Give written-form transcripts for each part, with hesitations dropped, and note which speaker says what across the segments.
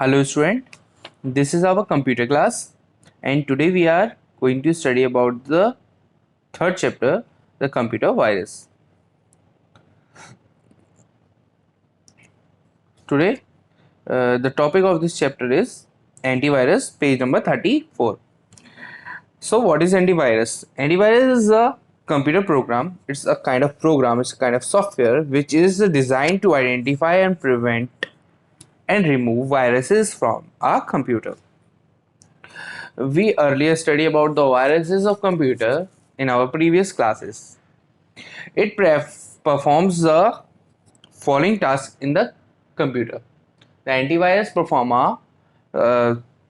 Speaker 1: Hello student, this is our computer class and today we are going to study about the third chapter, the computer virus. Today the topic of this chapter is antivirus, page number 34. So what is antivirus? Antivirus is a computer program. It's a kind of program, it's a kind of software which is designed to identify and prevent and remove viruses from a computer. We earlier studied about the viruses of computer in our previous classes. It performs the following tasks in the computer. The antivirus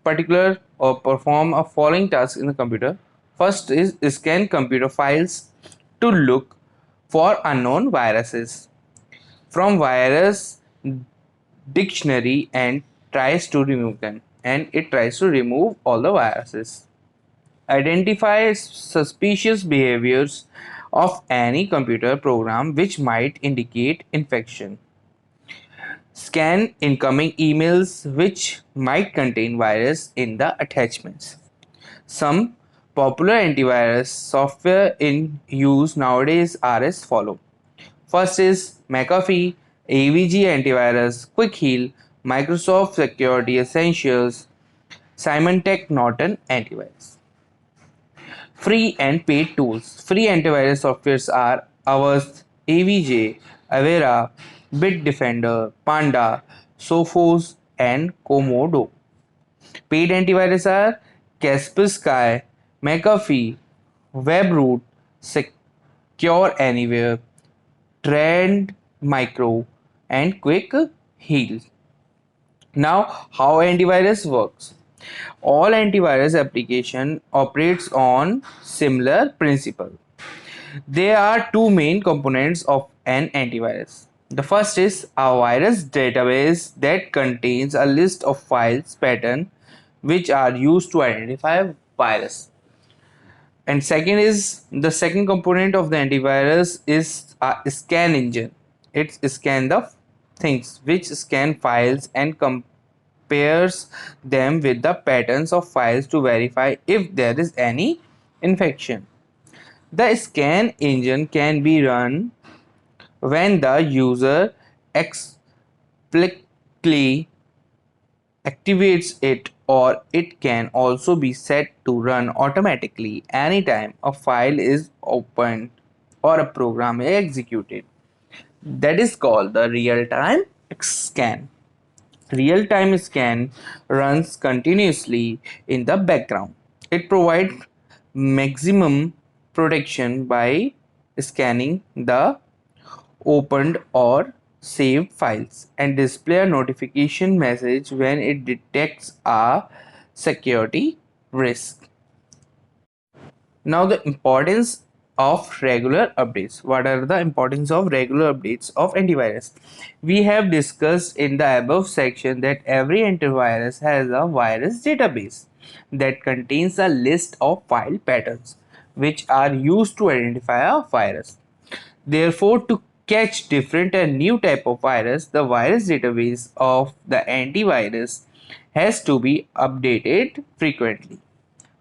Speaker 1: particular or perform a following task in the computer. First is scan computer files to look for unknown viruses from virus dictionary and tries to remove them, and it tries to remove all the viruses. Identify suspicious behaviors of any computer program which might indicate infection. Scan incoming emails which might contain virus in the attachments. Some popular antivirus software in use nowadays are as follow. First is McAfee, AVG Antivirus, Quick Heal, Microsoft Security Essentials, Symantec Norton Antivirus. Free and paid tools. Free antivirus softwares are Avast, AVJ, Avera, Bitdefender, Panda, Sophos, and Komodo. Paid antivirus are Kaspersky, McAfee, Webroot, Secure Anywhere, Trend Micro, and Quick Heal. Now, how antivirus works? All antivirus application operates on similar principle. There are two main components of an antivirus. The first is a virus database that contains a list of files pattern which are used to identify virus. And second is the second component of the antivirus is a scan engine. It scans the things which scan files and compares them with the patterns of files to verify if there is any infection. The scan engine can be run when the user explicitly activates it, or it can also be set to run automatically anytime a file is opened or a program is executed. That is called the real-time scan. Real-time scan runs continuously in the background. It provides maximum protection by scanning the opened or saved files and display a notification message when it detects a security risk. Now the importance of regular updates. What are the importance of regular updates of antivirus? We have discussed in the above section that every antivirus has a virus database that contains a list of file patterns which are used to identify a virus. Therefore, to catch different and new type of virus, the virus database of the antivirus has to be updated frequently,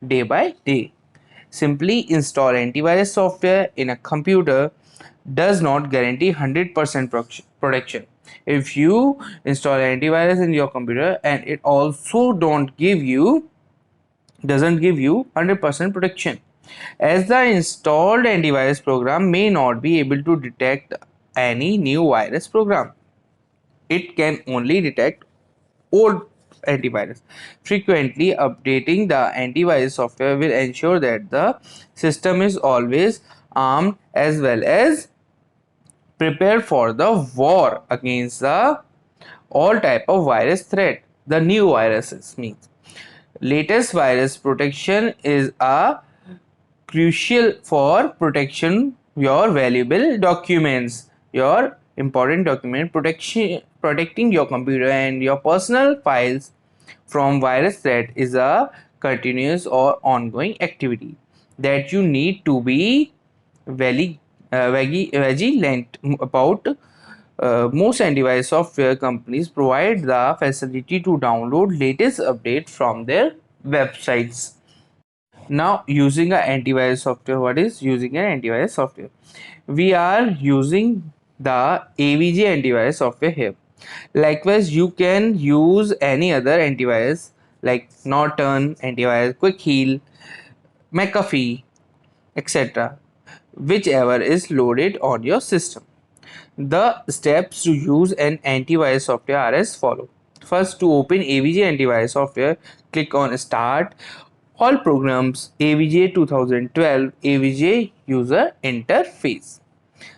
Speaker 1: day by day. Simply install antivirus software in a computer does not guarantee 100% protection. If you install antivirus in your computer and it also doesn't give you 100% protection, as the installed antivirus program may not be able to detect any new virus program. It can only detect old antivirus. Frequently updating the antivirus software will ensure that the system is always armed as well as prepared for the war against the all type of virus threat. The new viruses means latest virus protection is a crucial for protection your valuable documents, your important document protection. Protecting your computer and your personal files from virus threat is a continuous or ongoing activity that you need to be very vigilant about. most antivirus software companies provide the facility to download latest updates from their websites. Now, using an antivirus software, what is using an antivirus software? We are using the AVG antivirus software here. Likewise, you can use any other antivirus like Norton antivirus, Quick Heal, McAfee, etc., whichever is loaded on your system. The steps to use an antivirus software are as follow. First, to open AVG antivirus software, click on Start, All Programs, AVG 2012, AVG User Interface.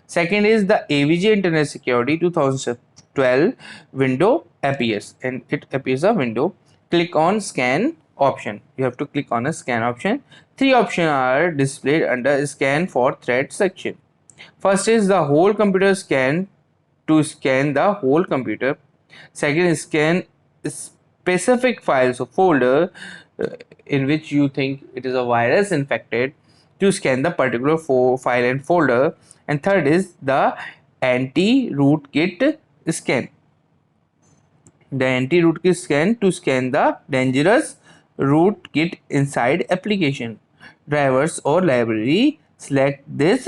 Speaker 1: Second is the AVG Internet Security 2012 window appears, and it appears a window. Click on Scan option. You have to click on a Scan option. Three options are displayed under Scan for Threat section. First is the whole computer scan, to scan the whole computer. Second is scan specific files or folder uh, in which you think it is a virus infected, to scan the particular file and folder. And third is the anti-rootkit scan. The anti-rootkit scan, to scan the dangerous rootkit inside application, drivers or library. Select this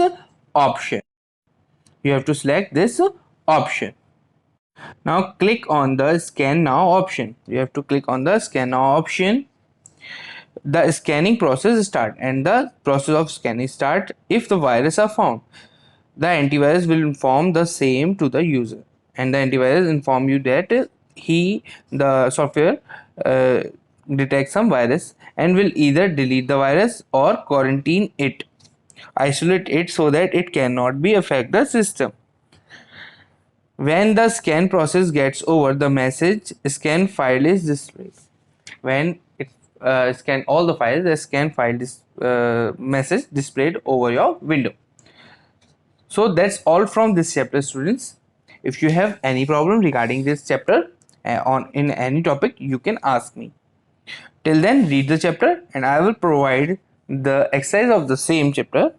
Speaker 1: option. You have to select this option. Now click on the scan now option. You have to click on the scan now option. The scanning process start, and the process of scanning start if the virus are found. The antivirus will inform the same to the user, and the antivirus inform you that the software uh, detects some virus and will either delete the virus or quarantine it, isolate it so that it cannot be affect the system. When the scan process gets over, the message scan file is displayed. When it scan all the files, the scan file message displayed over your window. So that's all from this chapter, students. If you have any problem regarding this chapter on in any topic, you can ask me. Till then, read the chapter, and I will provide the exercise of the same chapter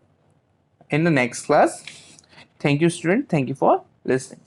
Speaker 1: in the next class. Thank you, student. Thank you for listening.